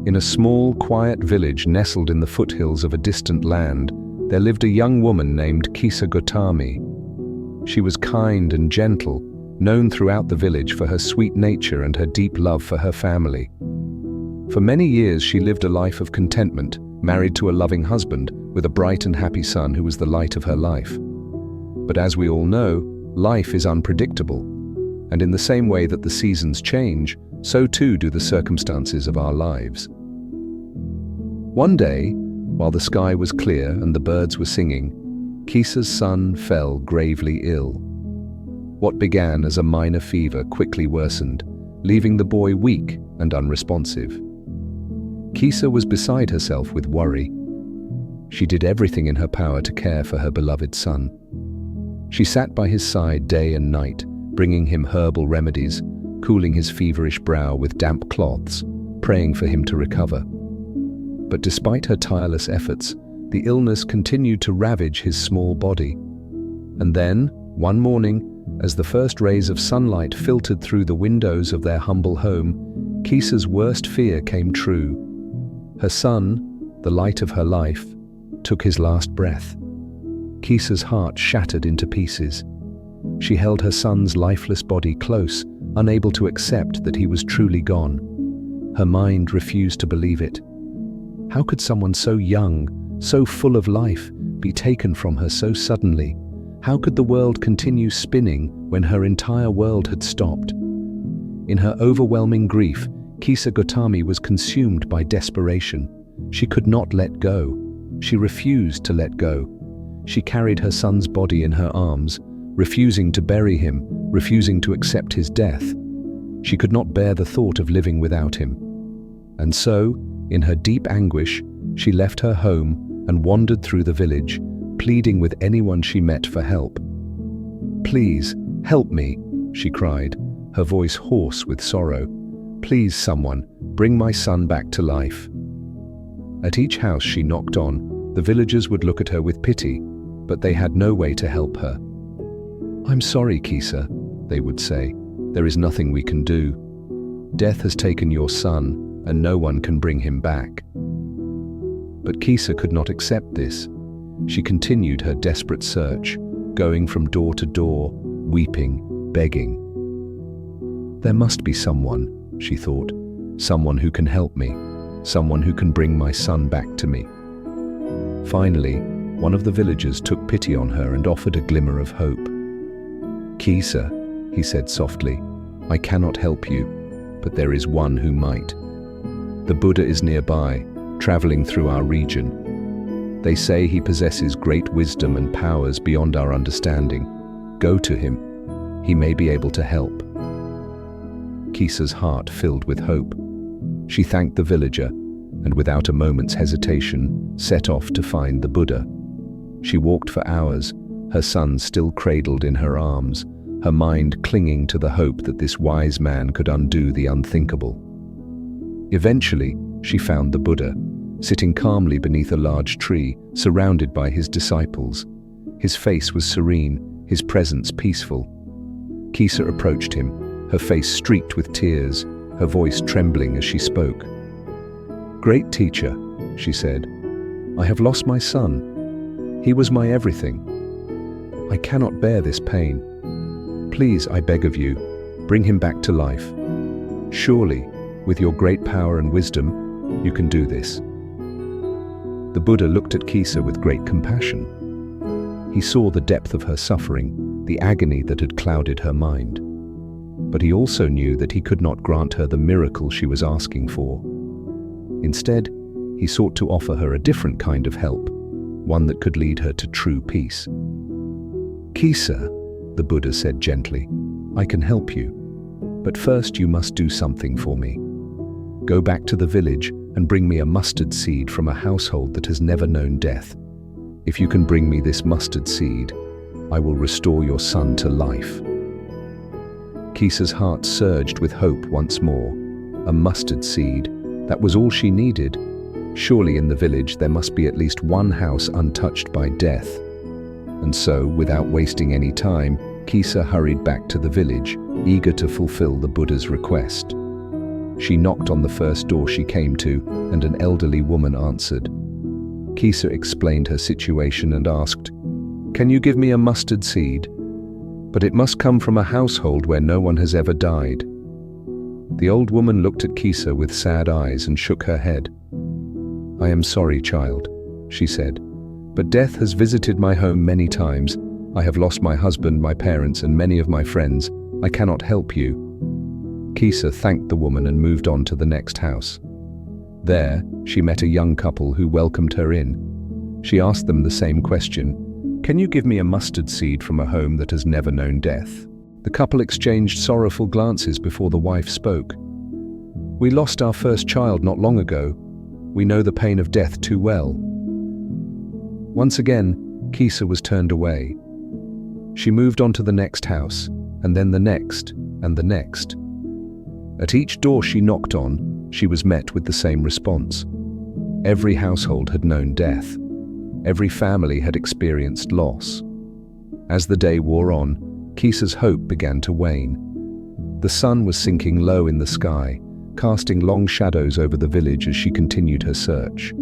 In a small, quiet village nestled in the foothills of a distant land, there lived a young woman named Kisa Gotami. She was kind and gentle, known throughout the village for her sweet nature and her deep love for her family. For many years she lived a life of contentment, married to a loving husband, with a bright and happy son who was the light of her life. But as we all know, life is unpredictable, and in the same way that the seasons change, so too do the circumstances of our lives. One day, while the sky was clear and the birds were singing, Kisa's son fell gravely ill. What began as a minor fever quickly worsened, leaving the boy weak and unresponsive. Kisa was beside herself with worry. She did everything in her power to care for her beloved son. She sat by his side day and night, bringing him herbal remedies, cooling his feverish brow with damp cloths, praying for him to recover. But despite her tireless efforts, the illness continued to ravage his small body. And then, one morning, as the first rays of sunlight filtered through the windows of their humble home, Kisa's worst fear came true. Her son, the light of her life, took his last breath. Kisa's heart shattered into pieces. She held her son's lifeless body close, unable to accept that he was truly gone. Her mind refused to believe it. How could someone so young, so full of life, be taken from her so suddenly? How could the world continue spinning when her entire world had stopped? In her overwhelming grief, Kisa Gotami was consumed by desperation. She could not let go. She refused to let go. She carried her son's body in her arms, refusing to bury him, refusing to accept his death. She could not bear the thought of living without him. And so, in her deep anguish, she left her home and wandered through the village, pleading with anyone she met for help. "Please, help me," she cried, her voice hoarse with sorrow. "Please, someone, bring my son back to life." At each house she knocked on, the villagers would look at her with pity, but they had no way to help her. "I'm sorry, Kisa," they would say. "There is nothing we can do. Death has taken your son, and no one can bring him back." But Kisa could not accept this. She continued her desperate search, going from door to door, weeping, begging. "There must be someone," she thought, "someone who can help me, someone who can bring my son back to me." Finally, one of the villagers took pity on her and offered a glimmer of hope. "Kisa," he said softly, "I cannot help you, but there is one who might. The Buddha is nearby, traveling through our region. They say he possesses great wisdom and powers beyond our understanding. Go to him. He may be able to help." Kisa's heart filled with hope. She thanked the villager, and without a moment's hesitation, set off to find the Buddha. She walked for hours, her son still cradled in her arms, her mind clinging to the hope that this wise man could undo the unthinkable. Eventually, she found the Buddha, sitting calmly beneath a large tree, surrounded by his disciples. His face was serene, his presence peaceful. Kisa approached him, her face streaked with tears, her voice trembling as she spoke. "Great teacher," she said, "I have lost my son. He was my everything. I cannot bear this pain. Please, I beg of you, bring him back to life. Surely, with your great power and wisdom, you can do this." The Buddha looked at Kisa with great compassion. He saw the depth of her suffering, the agony that had clouded her mind. But he also knew that he could not grant her the miracle she was asking for. Instead, he sought to offer her a different kind of help, one that could lead her to true peace. "Kisa," the Buddha said gently, "I can help you. But first you must do something for me. Go back to the village and bring me a mustard seed from a household that has never known death. If you can bring me this mustard seed, I will restore your son to life." Kisa's heart surged with hope once more. A mustard seed, that was all she needed. Surely in the village there must be at least one house untouched by death. And so, without wasting any time, Kisa hurried back to the village, eager to fulfill the Buddha's request. She knocked on the first door she came to, and an elderly woman answered. Kisa explained her situation and asked, "Can you give me a mustard seed? But it must come from a household where no one has ever died." The old woman looked at Kisa with sad eyes and shook her head. "I am sorry, child," she said, "but death has visited my home many times. I have lost my husband, my parents, and many of my friends. I cannot help you." Kisa thanked the woman and moved on to the next house. There, she met a young couple who welcomed her in. She asked them the same question: "Can you give me a mustard seed from a home that has never known death?" The couple exchanged sorrowful glances before the wife spoke. "We lost our first child not long ago. We know the pain of death too well." Once again, Kisa was turned away. She moved on to the next house, and then the next, and the next. At each door she knocked on, she was met with the same response. Every household had known death. Every family had experienced loss. As the day wore on, Kisa's hope began to wane. The sun was sinking low in the sky, casting long shadows over the village as she continued her search.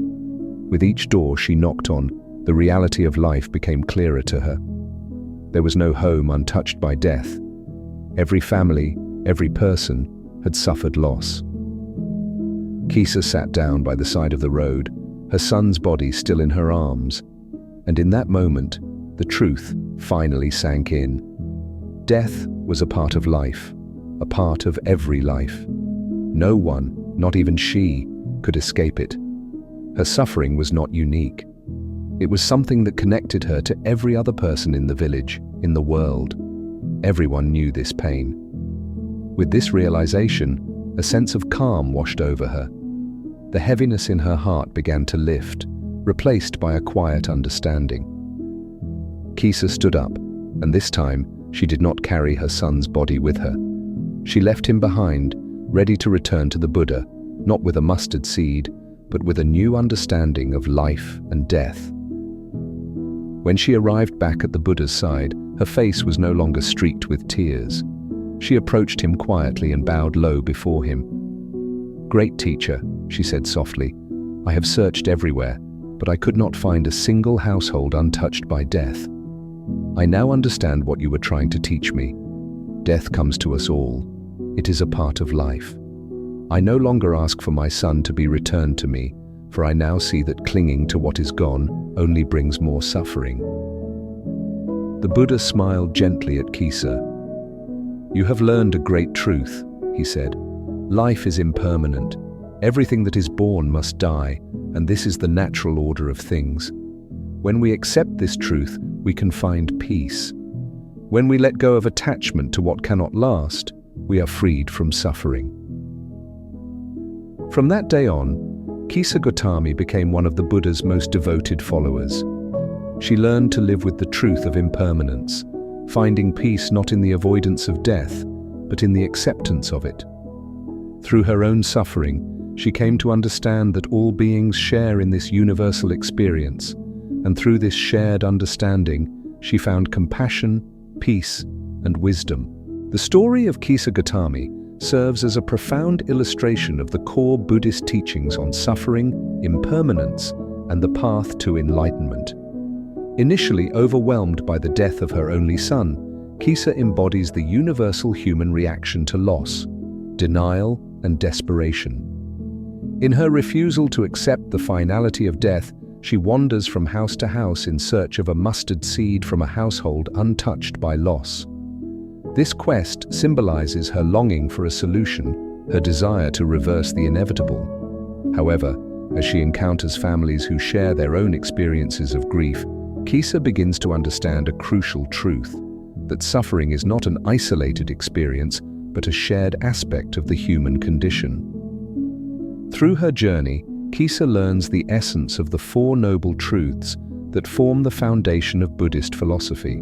With each door she knocked on, the reality of life became clearer to her. There was no home untouched by death. Every family, every person, had suffered loss. Kisa sat down by the side of the road, her son's body still in her arms, and in that moment, the truth finally sank in. Death was a part of life, a part of every life. No one, not even she, could escape it. Her suffering was not unique. It was something that connected her to every other person in the village, in the world. Everyone knew this pain. With this realization, a sense of calm washed over her. The heaviness in her heart began to lift, replaced by a quiet understanding. Kisa stood up, and this time, she did not carry her son's body with her. She left him behind, ready to return to the Buddha, not with a mustard seed, but with a new understanding of life and death. When she arrived back at the Buddha's side, her face was no longer streaked with tears. She approached him quietly and bowed low before him. "Great teacher," she said softly, "I have searched everywhere, but I could not find a single household untouched by death. I now understand what you were trying to teach me. Death comes to us all. It is a part of life. I no longer ask for my son to be returned to me, for I now see that clinging to what is gone only brings more suffering." The Buddha smiled gently at Kisa. "You have learned a great truth," he said. "Life is impermanent. Everything that is born must die, and this is the natural order of things. When we accept this truth, we can find peace. When we let go of attachment to what cannot last, we are freed from suffering." From that day on, Kisa Gotami became one of the Buddha's most devoted followers. She learned to live with the truth of impermanence, finding peace not in the avoidance of death, but in the acceptance of it. Through her own suffering, she came to understand that all beings share in this universal experience, and through this shared understanding, she found compassion, peace, and wisdom. The story of Kisa Gotami serves as a profound illustration of the core Buddhist teachings on suffering, impermanence, and the path to enlightenment. Initially overwhelmed by the death of her only son, Kisa embodies the universal human reaction to loss, denial, and desperation. In her refusal to accept the finality of death, she wanders from house to house in search of a mustard seed from a household untouched by loss. This quest symbolizes her longing for a solution, her desire to reverse the inevitable. However, as she encounters families who share their own experiences of grief, Kisa begins to understand a crucial truth, that suffering is not an isolated experience, but a shared aspect of the human condition. Through her journey, Kisa learns the essence of the Four Noble Truths that form the foundation of Buddhist philosophy.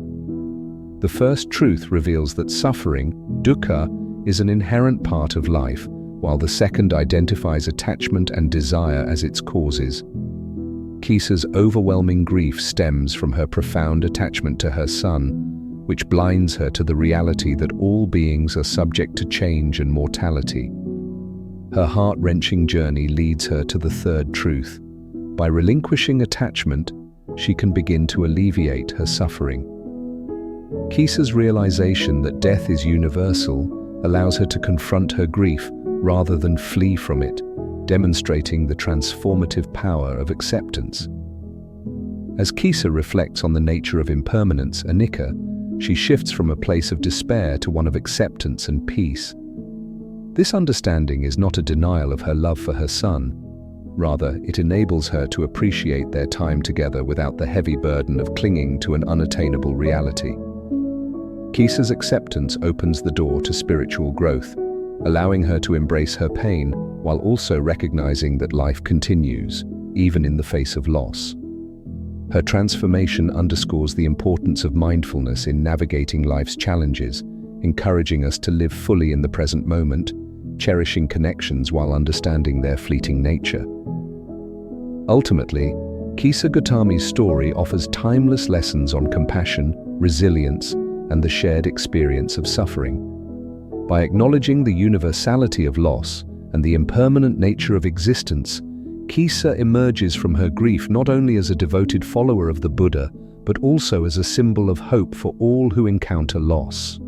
The first truth reveals that suffering, dukkha, is an inherent part of life, while the second identifies attachment and desire as its causes. Kisa's overwhelming grief stems from her profound attachment to her son, which blinds her to the reality that all beings are subject to change and mortality. Her heart-wrenching journey leads her to the third truth. By relinquishing attachment, she can begin to alleviate her suffering. Kisa's realization that death is universal allows her to confront her grief rather than flee from it, demonstrating the transformative power of acceptance. As Kisa reflects on the nature of impermanence, anicca, she shifts from a place of despair to one of acceptance and peace. This understanding is not a denial of her love for her son. Rather, it enables her to appreciate their time together without the heavy burden of clinging to an unattainable reality. Kisa's acceptance opens the door to spiritual growth, allowing her to embrace her pain while also recognizing that life continues, even in the face of loss. Her transformation underscores the importance of mindfulness in navigating life's challenges, encouraging us to live fully in the present moment, cherishing connections while understanding their fleeting nature. Ultimately, Kisa Gotami's story offers timeless lessons on compassion, resilience, and the shared experience of suffering. By acknowledging the universality of loss and the impermanent nature of existence, Kisa emerges from her grief not only as a devoted follower of the Buddha, but also as a symbol of hope for all who encounter loss.